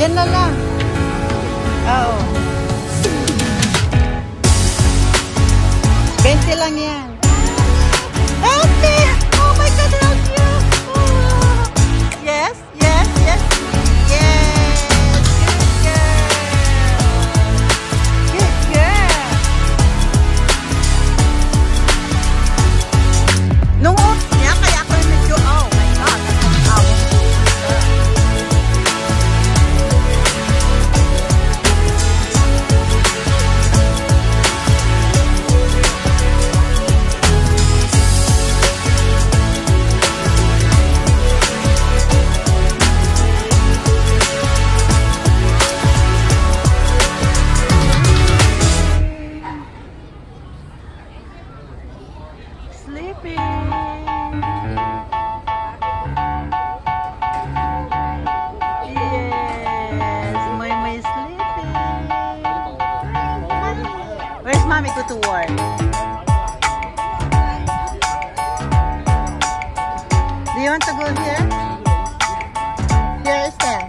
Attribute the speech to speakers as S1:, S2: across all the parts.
S1: Yan na lang. Oo. 20 lang yan. Healthy! Oh my God, love you! Oh. Yes, yes, yes. Yes! Good girl! Good girl! Nung niya, kaya ako medyo, oh my God, nakakawin. Sleeping. Yes, my sleeping. Where's mommy go to work? Do you want to go here? Here is there.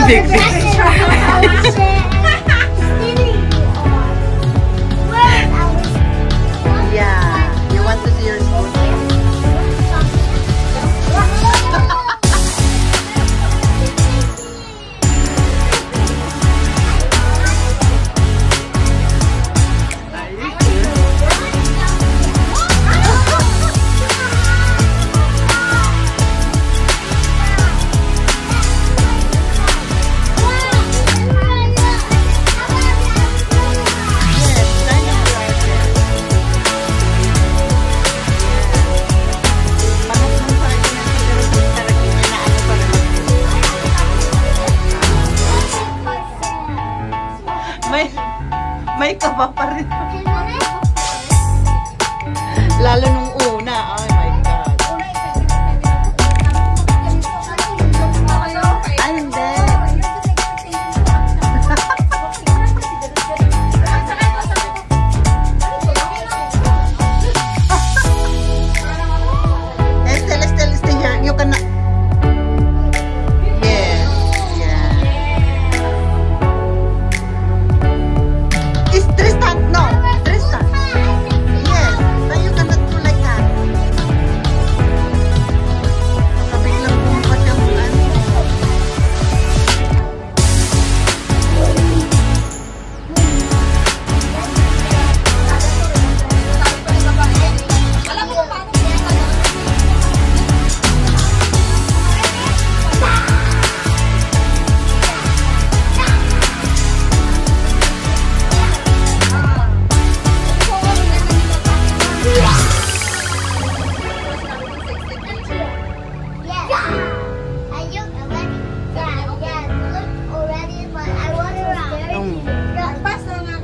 S1: Big big. Yeah. You want to see your spoon? May kaba pa rin. Lalo nung una. Oh my God. And then, Estelle here. You can. Yes. Yeah. Is Tristan? No. Tristan. Yes. But you cannot do like that. Biglang bumpat yung ano.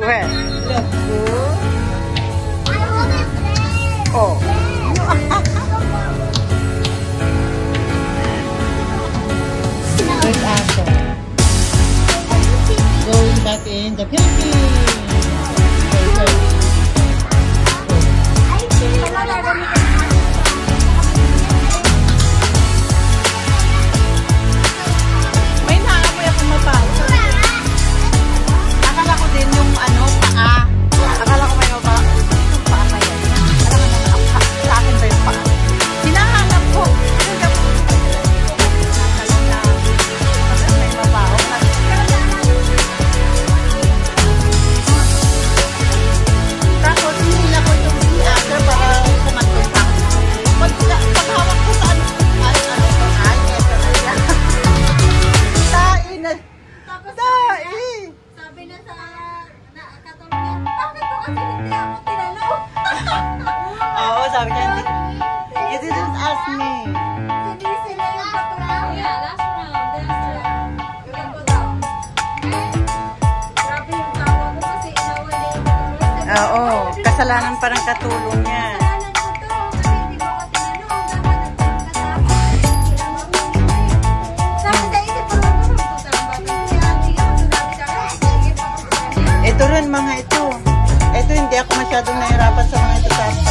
S1: Where? Oh. Good answer. Going back in the Philippines. May naamoy ako mabaho. Akala ko din yung ano, paa. Akala ko may mabaho. Yung paa kaya. Alam mo naman, sa akin ba yung paa? Hinahanap ko. May mabaho. Tapos hinila ko yung theater para kumantong ako. Paghawak ko sa ano, eto na yan. Tain na. Tain.
S2: Sabi na sa katulungan, bakit ko kasi hindi ako tinanong?
S1: Oo, sabi niya, you didn't ask me.
S2: Hindi sila yung katulungan. Yeah, last round. Gawin ko daw. Grabe yung tawa ko kasi inawal niya yung katulungan.
S1: Oo, kasalanan pa ng katulong niya.
S2: Kasalanan ko to kasi hindi ko ako tinanong. Dapat nagpagkatapos. Sabi sa isip ko,
S1: Ito rin mga ito. Ito hindi ako masyadong nahirapan sa mga ito.